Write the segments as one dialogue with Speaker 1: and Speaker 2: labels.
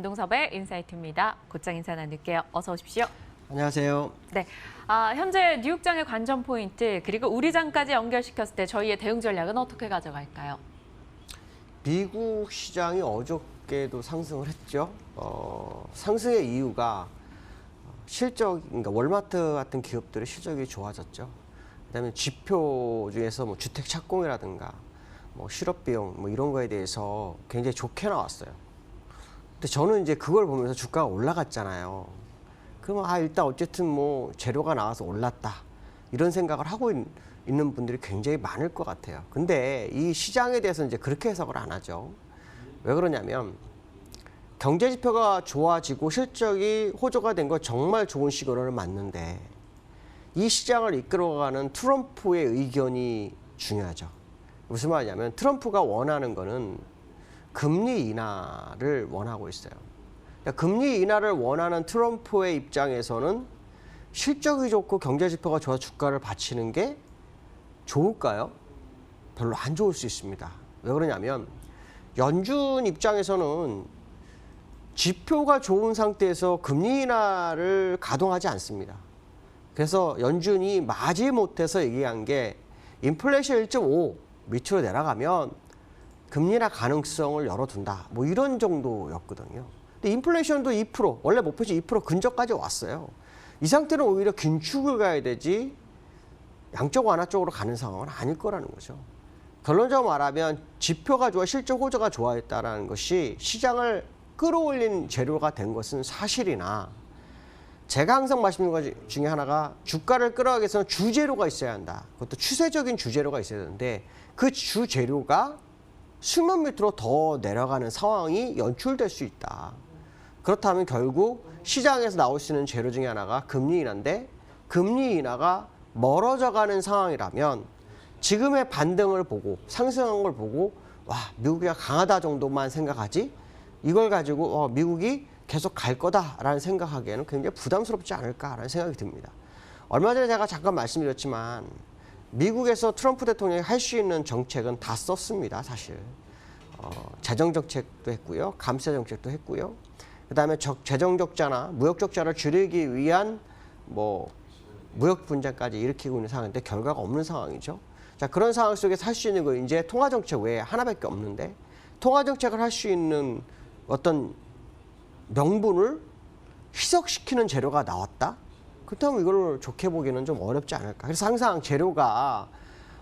Speaker 1: 김동섭의 인사이트입니다. 곧장 인사 나눌게요. 어서 오십시오.
Speaker 2: 안녕하세요.
Speaker 1: 네, 현재 뉴욕장의 관전 포인트 그리고 우리장까지 연결시켰을 때 저희의 대응 전략은 어떻게 가져갈까요?
Speaker 2: 미국 시장이 어저께도 상승을 했죠. 상승의 이유가 그러니까 월마트 같은 기업들의 실적이 좋아졌죠. 그다음에 지표 중에서 뭐 주택 착공이라든가 뭐 실업비용 뭐 이런 거에 대해서 굉장히 좋게 나왔어요. 근데 저는 이제 그걸 보면서 주가가 올라갔잖아요. 그러면 일단 어쨌든 뭐 재료가 나와서 올랐다 이런 생각을 하고 있는 분들이 굉장히 많을 것 같아요. 근데 이 시장에 대해서 이제 그렇게 해석을 안 하죠. 왜 그러냐면 경제 지표가 좋아지고 실적이 호조가 된 건 정말 좋은 시그널은 맞는데 이 시장을 이끌어가는 트럼프의 의견이 중요하죠. 무슨 말이냐면 트럼프가 원하는 거는 금리 인하를 원하고 있어요. 그러니까 금리 인하를 원하는 트럼프의 입장에서는 실적이 좋고 경제 지표가 좋아서 주가를 받치는 게 좋을까요? 별로 안 좋을 수 있습니다. 왜 그러냐면 연준 입장에서는 지표가 좋은 상태에서 금리 인하를 가동하지 않습니다. 그래서 연준이 마지못해서 얘기한 게 인플레이션 1.5 밑으로 내려가면 금리 인하 가능성을 열어둔다. 뭐 이런 정도였거든요. 근데 인플레이션도 2%, 원래 목표치 2% 근접까지 왔어요. 이 상태는 오히려 긴축을 가야 되지 양적 완화 쪽으로 가는 상황은 아닐 거라는 거죠. 결론적으로 말하면 지표가 좋아 실적 호조가 좋아했다는 것이 시장을 끌어올린 재료가 된 것은 사실이나 제가 항상 말씀드린 것 중에 하나가 주가를 끌어가기 위해서는 주재료가 있어야 한다. 그것도 추세적인 주재료가 있어야 되는데 그 주재료가 수면 밑으로 더 내려가는 상황이 연출될 수 있다. 그렇다면 결국 시장에서 나올 수 있는 재료 중에 하나가 금리 인하인데 금리 인하가 멀어져가는 상황이라면 지금의 반등을 보고 상승한 걸 보고 와 미국이 강하다 정도만 생각하지 이걸 가지고 미국이 계속 갈 거다라는 생각하기에는 굉장히 부담스럽지 않을까라는 생각이 듭니다. 얼마 전에 제가 잠깐 말씀드렸지만 미국에서 트럼프 대통령이 할 수 있는 정책은 다 썼습니다. 사실 재정 정책도 했고요. 감세 정책도 했고요. 그다음에 재정 적자나 무역 적자를 줄이기 위한 뭐 무역 분쟁까지 일으키고 있는 상황인데 결과가 없는 상황이죠. 자, 그런 상황 속에서 할 수 있는 거 이제 통화 정책 외에 하나밖에 없는데 통화 정책을 할 수 있는 어떤 명분을 희석시키는 재료가 나왔다? 그렇다면 이걸 좋게 보기는 좀 어렵지 않을까. 그래서 항상 재료가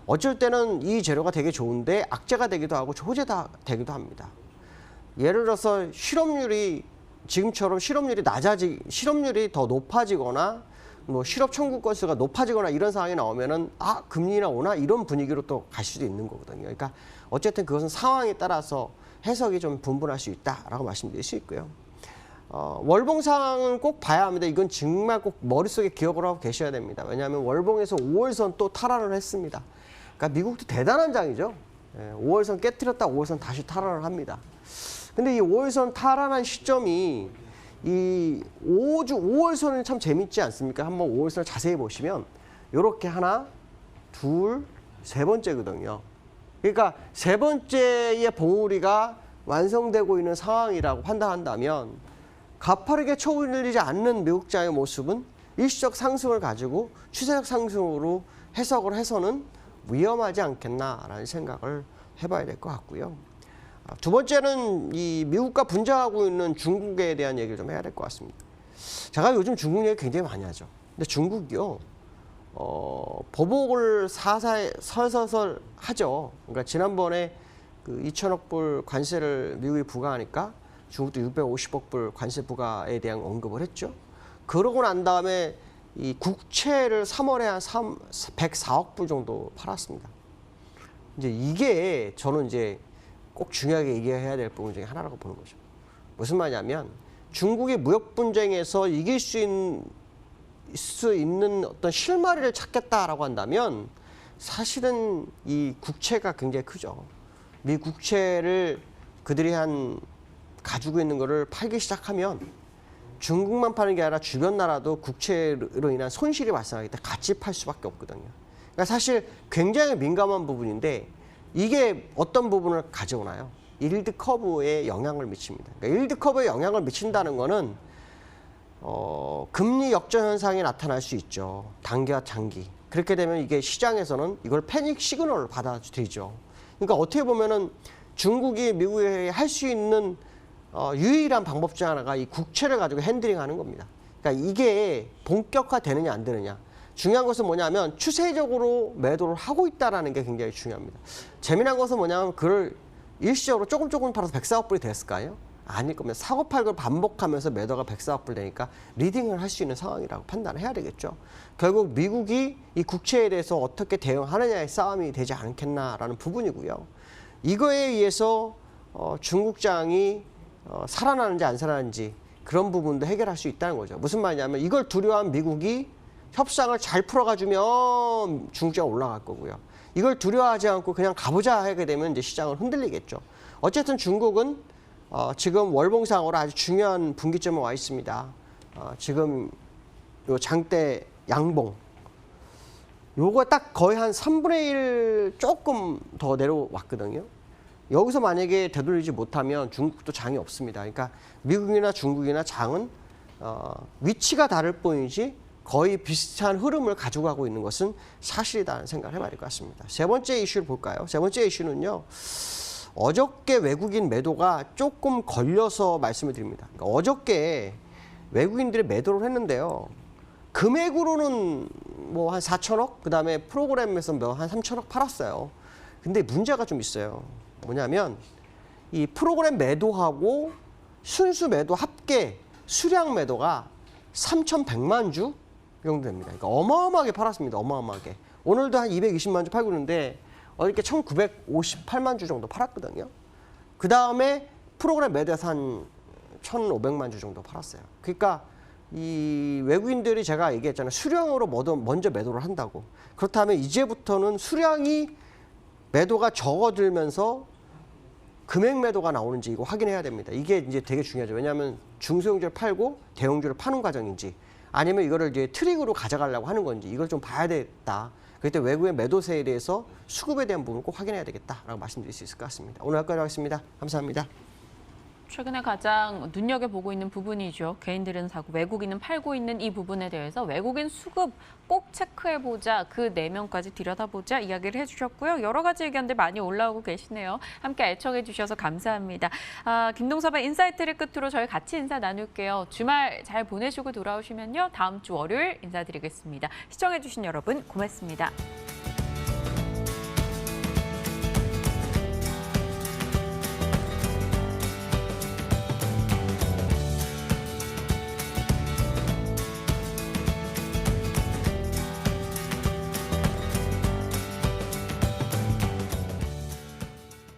Speaker 2: 어쩔 때는 이 재료가 되게 좋은데 악재가 되기도 하고 호재가 되기도 합니다. 예를 들어서 실업률이 지금처럼 실업률이 더 높아지거나 뭐 실업 청구 건수가 높아지거나 이런 상황이 나오면은 금리 인하 오나 이런 분위기로 또 갈 수도 있는 거거든요. 그러니까 어쨌든 그것은 상황에 따라서 해석이 좀 분분할 수 있다라고 말씀드릴 수 있고요. 월봉 상황은 꼭 봐야 합니다. 이건 정말 꼭 머릿속에 기억을 하고 계셔야 됩니다. 왜냐하면 월봉에서 5월선 또 탈환을 했습니다. 그러니까 미국도 대단한 장이죠. 5월선 깨트렸다 5월선 다시 탈환을 합니다. 근데 이 5월선 탈환한 시점이 이 5월선은 참 재밌지 않습니까? 한번 5월선을 자세히 보시면 이렇게 하나, 둘, 세 번째거든요. 그러니까 세 번째의 봉우리가 완성되고 있는 상황이라고 판단한다면 가파르게 쳐올리지 않는 미국장의 모습은 일시적 상승을 가지고 추세적 상승으로 해석을 해서는 위험하지 않겠나라는 생각을 해봐야 될 것 같고요. 두 번째는 이 미국과 분쟁하고 있는 중국에 대한 얘기를 좀 해야 될 것 같습니다. 제가 요즘 중국 얘기 굉장히 많이 하죠. 근데 중국이요, 보복을 설설 하죠. 그러니까 지난번에 그 2천억 불 관세를 미국이 부과하니까 중국도 650억 불 관세 부과에 대한 언급을 했죠. 그러고 난 다음에 이 국채를 3월에 한 104억 불 정도 팔았습니다. 이제 이게 저는 이제 꼭 중요하게 얘기해야 될 부분 중에 하나라고 보는 거죠. 무슨 말이냐면 중국의 무역 분쟁에서 이길 수 있는 어떤 실마리를 찾겠다라고 한다면 사실은 이 국채가 굉장히 크죠. 미 국채를 그들이 가지고 있는 거를 팔기 시작하면 중국만 파는 게 아니라 주변 나라도 국채로 인한 손실이 발생하기 때문에 같이 팔 수밖에 없거든요. 그러니까 사실 굉장히 민감한 부분인데 이게 어떤 부분을 가져오나요? 일드 커브에 영향을 미칩니다. 그러니까 일드 커브에 영향을 미친다는 거는 금리 역전 현상이 나타날 수 있죠. 단기와 장기. 그렇게 되면 이게 시장에서는 이걸 패닉 시그널을 받아들이죠. 그러니까 어떻게 보면은 중국이 미국에 할 수 있는 유일한 방법 중 하나가 이 국채를 가지고 핸들링하는 겁니다. 그러니까 이게 본격화되느냐 안 되느냐. 중요한 것은 뭐냐면 추세적으로 매도를 하고 있다는 게 굉장히 중요합니다. 재미난 것은 뭐냐면 그걸 일시적으로 조금 팔아서 104억 불이 됐을까요? 아닐 겁니다. 사고 팔고를 반복하면서 매도가 104억 불 되니까 리딩을 할 수 있는 상황이라고 판단을 해야 되겠죠. 결국 미국이 이 국채에 대해서 어떻게 대응하느냐의 싸움이 되지 않겠나라는 부분이고요. 이거에 의해서 중국장이 살아나는지 안 살아나는지 그런 부분도 해결할 수 있다는 거죠. 무슨 말이냐면 이걸 두려워한 미국이 협상을 잘 풀어가주면 중국장이 올라갈 거고요. 이걸 두려워하지 않고 그냥 가보자 하게 되면 이제 시장은 흔들리겠죠. 어쨌든 중국은 지금 월봉상으로 아주 중요한 분기점에 와 있습니다. 지금 요 장대 양봉 요거 딱 거의 한 3분의 1 조금 더 내려왔거든요. 여기서 만약에 되돌리지 못하면 중국도 장이 없습니다. 그러니까 미국이나 중국이나 장은 위치가 다를 뿐이지 거의 비슷한 흐름을 가져가고 있는 것은 사실이라는 생각을 해봐야 될 것 같습니다. 세 번째 이슈를 볼까요? 세 번째 이슈는요. 어저께 외국인 매도가 조금 걸려서 말씀을 드립니다. 그러니까 어저께 외국인들이 매도를 했는데요. 금액으로는 뭐 한 4천억, 그 다음에 프로그램에서 한 3천억 팔았어요. 근데 문제가 좀 있어요. 뭐냐면 이 프로그램 매도하고 순수 매도 합계 수량 매도가 3,100만 주 정도 됩니다. 그러니까 어마어마하게 팔았습니다. 어마어마하게. 오늘도 한 220만 주 팔고 있는데 어저께 1,958만 주 정도 팔았거든요. 그 다음에 프로그램 매도에서 한 1,500만 주 정도 팔았어요. 그러니까 이 외국인들이 제가 얘기했잖아요. 수량으로 먼저 매도를 한다고. 그렇다면 이제부터는 수량이 매도가 적어들면서 금액 매도가 나오는지 이거 확인해야 됩니다. 이게 이제 되게 중요하죠. 왜냐하면 중소형주를 팔고 대형주를 파는 과정인지 아니면 이거를 이제 트릭으로 가져가려고 하는 건지 이걸 좀 봐야 되겠다. 그때 외국의 매도세에 대해서 수급에 대한 부분을 꼭 확인해야 되겠다라고 말씀드릴 수 있을 것 같습니다. 오늘 여기까지 하겠습니다. 감사합니다.
Speaker 1: 최근에 가장 눈여겨보고 있는 부분이죠. 개인들은 사고, 외국인은 팔고 있는 이 부분에 대해서 외국인 수급 꼭 체크해보자, 그 내면까지 들여다보자 이야기를 해주셨고요. 여러 가지 의견들 많이 올라오고 계시네요. 함께 애청해주셔서 감사합니다. 김동섭의 인사이트를 끝으로 저희 같이 인사 나눌게요. 주말 잘 보내시고 돌아오시면요. 다음 주 월요일 인사드리겠습니다. 시청해주신 여러분 고맙습니다.